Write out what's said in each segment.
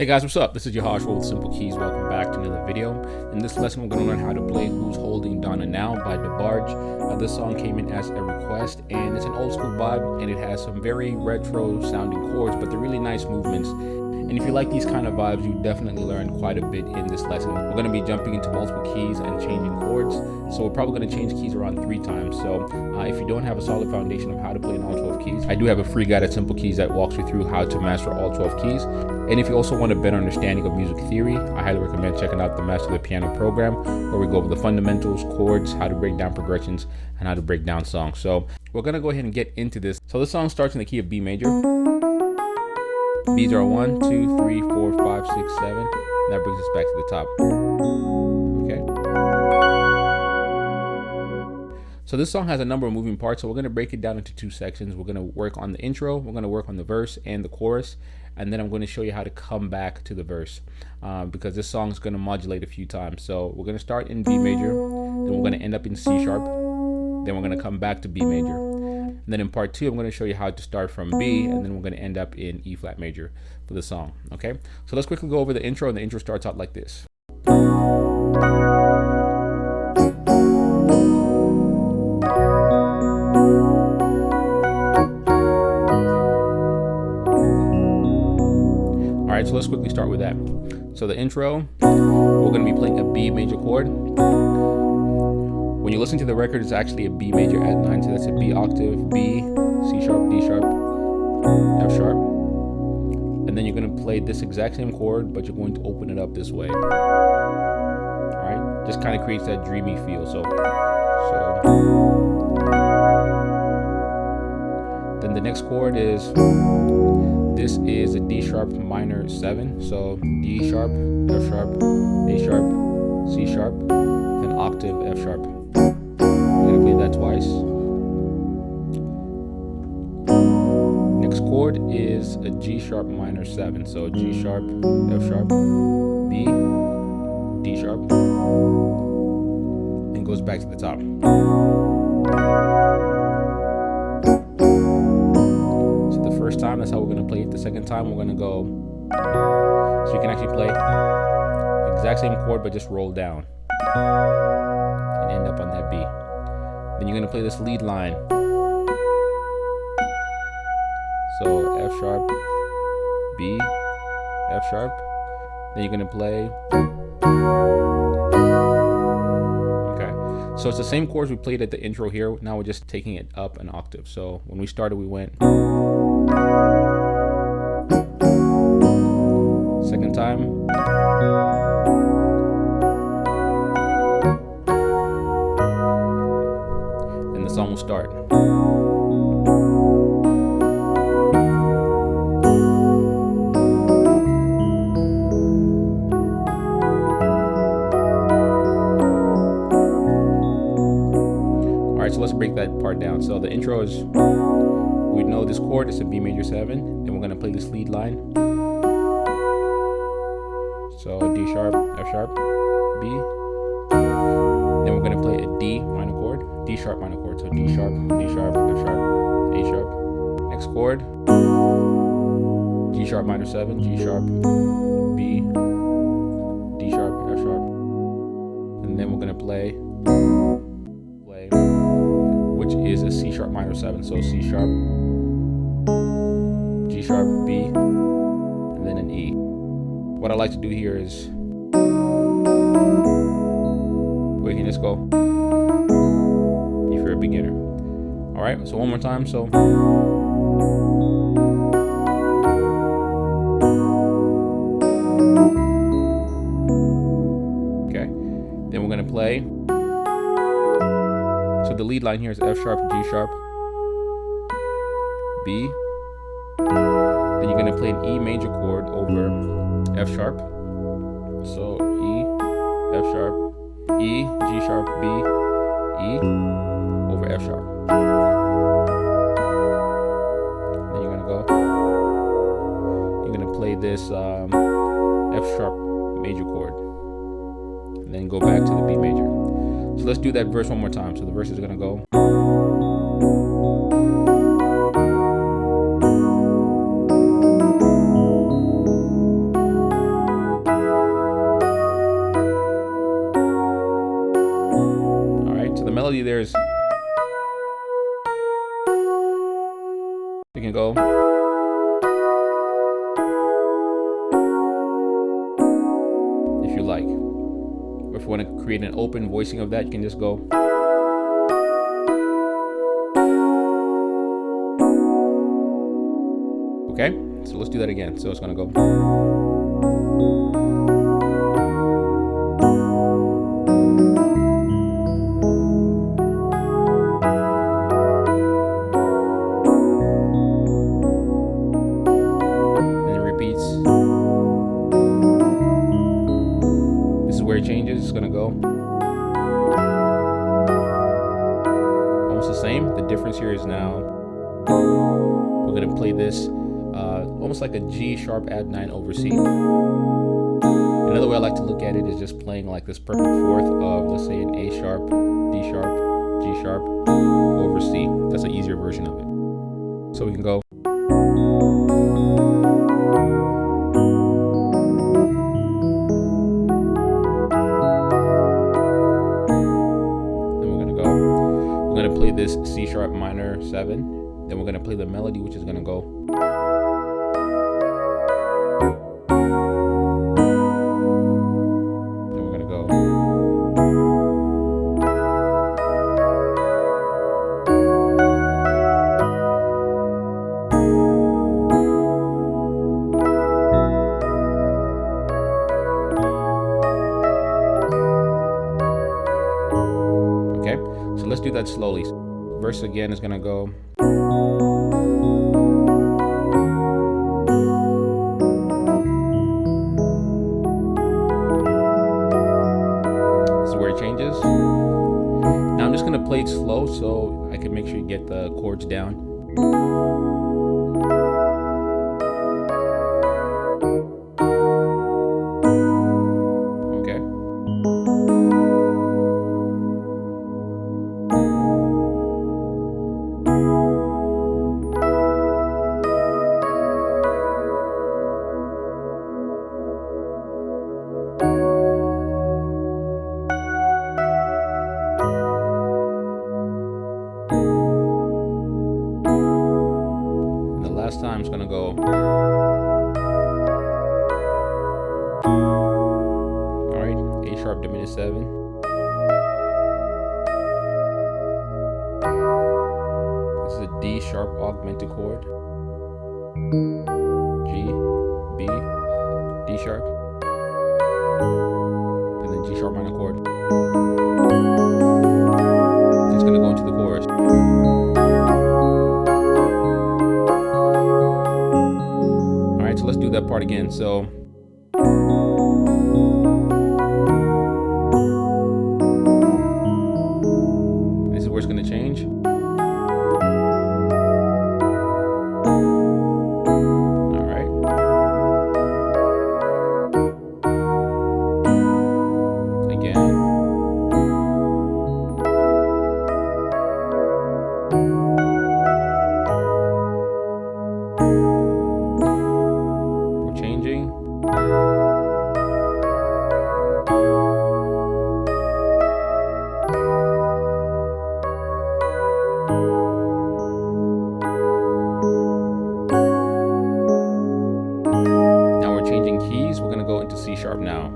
Hey guys, what's up? This is Yamaha with Simplekeyz. Welcome back to another video. In this lesson, we're going to learn how to play Who's Holding Donna Now by Debarge. This song came in as a request, and it's an old school vibe, and it has some very retro sounding chords, but they're really nice movements. And if you like these kind of vibes, you definitely learn quite a bit in this lesson. We're going to be jumping into multiple keys and changing chords. So we're probably going to change keys around 3 times. So if you don't have a solid foundation of how to play in all 12 keys, I do have a free guide at Simplekeyz that walks you through how to master all 12 keys. And if you also want a better understanding of music theory, I highly recommend checking out the Master the Piano program, where we go over the fundamentals, chords, how to break down progressions, and how to break down songs. So we're going to go ahead and get into this. So this song starts in the key of B major. B's are 1, 2, 3, 4, 5, 6, 7. And that brings us back to the top. Okay. So this song has a number of moving parts, so we're going to break it down into 2 sections. We're going to work on the intro, we're going to work on the verse and the chorus, and then I'm going to show you how to come back to the verse, because this song is going to modulate a few times. So we're going to start in B major, then we're going to end up in C sharp, then we're going to come back to B major. And then in part 2, I'm going to show you how to start from B, and then we're going to end up in E flat major for the song. Okay, so let's quickly go over the intro, and the intro starts out like this. All right, so let's quickly start with that. So the intro, we're going to be playing a B major chord. When you listen to the record, it's actually a B major add 9, so that's a B octave, B, C sharp, D sharp, F sharp. And then you're going to play this exact same chord, but you're going to open it up this way. Alright, just kind of creates that dreamy feel. So then the next chord is, this is a D sharp minor 7. So D sharp, F sharp, A sharp, C sharp, then octave, F sharp. We're going to play that twice. Next chord is a G sharp minor 7. So G sharp, F sharp, B, D sharp, and goes back to the top. So the first time, that's how we're going to play it. The second time, we're going to go, so you can actually play the exact same chord, but just roll down and end up on that B. Then you're going to play this lead line. So F sharp, B, F sharp. Then you're going to play. Okay. So it's the same chords we played at the intro here. Now we're just taking it up an octave. So when we started, we went. Second time. The song will start. Alright, so let's break that part down. So the intro is, we know this chord is a B major 7, and we're going to play this lead line. So D sharp, F sharp, B. Then we're going to play a D minor chord, D sharp minor chord. So D sharp, D sharp, F sharp, A sharp. Next chord, G sharp minor 7, G sharp, B, D sharp, F sharp. And then we're going to play, which is a C sharp minor 7. So C sharp, G sharp, B, and then an E. What I like to do here is, we can just go if you're a beginner. All right, so one more time. So okay, then we're gonna play. So the lead line here is F sharp, G sharp, B. Then you're gonna play an E major chord over F sharp. So E, F sharp, E, G sharp, B, E, over F sharp. Then you're gonna play this F sharp major chord, and then go back to the B major. So let's do that verse one more time. So the verse is gonna go. melody there is, you can go. If you like. Or if you want to create an open voicing of that, you can just go. Okay, so let's do that again. So it's gonna go. And it repeats. This is where it changes. It's gonna go. Almost the same. The difference here is now we're gonna play this almost like a G sharp add 9 over C. Another way I like to look at it is just playing like this perfect fourth of, let's say, an A sharp, D sharp, G sharp over C. That's an easier version of it. So we can go. Then we're gonna go. We're gonna play this C sharp minor 7. Then we're gonna play the melody, which is gonna go. Okay, so let's do that slowly. Verse again is gonna go. This is where it changes. Now I'm just gonna play it slow so I can make sure you get the chords down. Last time it's gonna go. All right, A sharp diminished 7. This is a D sharp augmented chord. G, B, D sharp, and then G sharp minor chord. It's gonna go into the chorus. So let's do that part again. So this is where it's going to change. All right. Again. Changing. Now we're changing keys. We're going to go into C sharp now.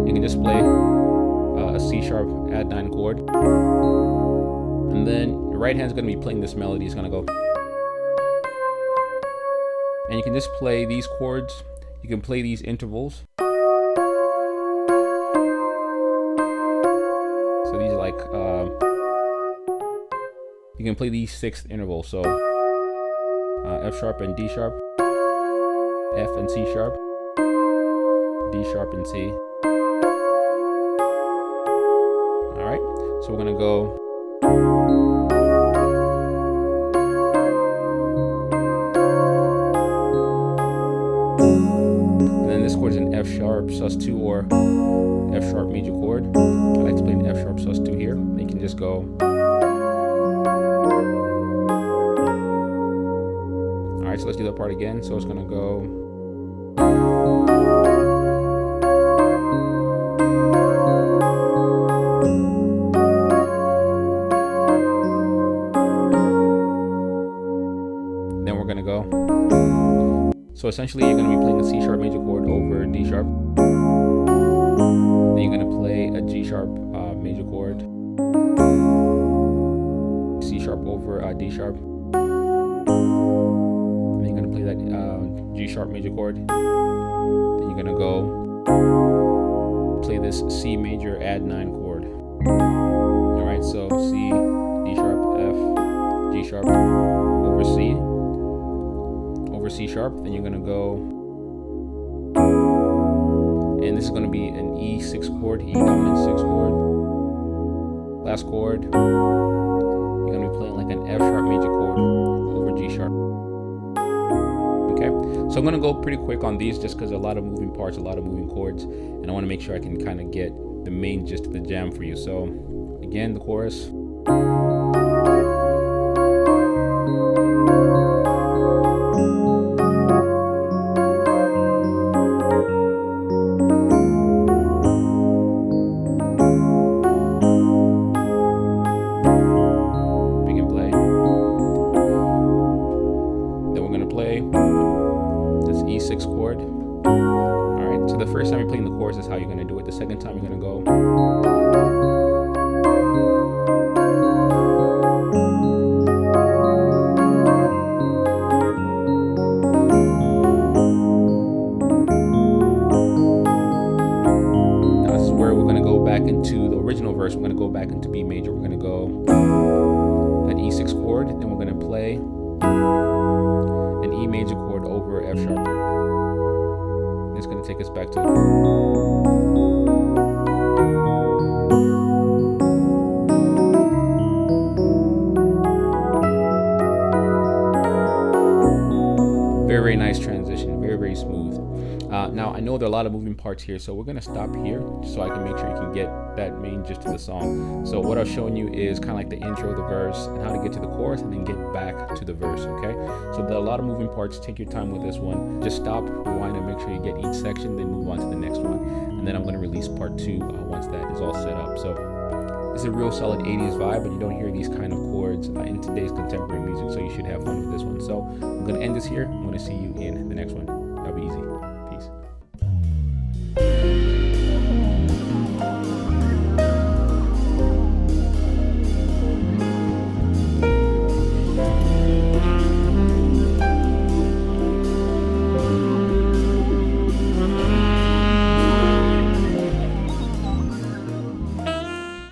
You can just play a C sharp add 9 chord. And then your right hand's going to be playing this melody. It's going to go. And you can just play these chords. You can play these intervals. So these are like, you can play these 6th intervals. So F sharp and D sharp, F and C sharp, D sharp and C. All right, so we're gonna go. This chord is an F sharp sus2 or F sharp major chord. I like to play an F sharp sus2 here. You can just go. All right, so let's do that part again. So it's gonna go. So essentially you're going to be playing a C sharp major chord over D sharp. Then you're going to play a G sharp major chord, C sharp over D sharp. Then you're going to play that G sharp major chord. Then you're going to go play this C major add 9 chord. Alright, so C, D sharp, F, G sharp over C sharp. Then you're going to go, and this is going to be an E6 chord, E dominant 6 chord. Last chord, you're going to be playing like an F sharp major chord over G sharp. Okay, so I'm going to go pretty quick on these just because a lot of moving parts, a lot of moving chords, and I want to make sure I can kind of get the main gist of the jam for you. So again, the chorus. E6 chord. Alright, so the first time you're playing the chorus is how you're going to do it. The second time you're going to go. Now this is where we're going to go back into the original verse. We're going to go back into B major. We're going to go that E6 chord, then we're going to play an E major chord over F sharp. It's going to take us back to very nice transition, very smooth. Now I know there are a lot of moving parts here, so we're going to stop here so I can make sure you can get that main gist of the song. So what I've shown you is kind of like the intro, the verse, and how to get to the chorus and then get back to the verse. Okay, so there are a lot of moving parts. Take your time with this one. Just stop, rewind, and make sure you get each section, then move on to the next one, and then I'm going to release part 2 once that is all set up. So it's a real solid 80s vibe, but you don't hear these kind of chords in today's contemporary music, so you should have fun with this one. So I'm going to end this here. I'm going to see you in the next one. That'll be easy. Peace.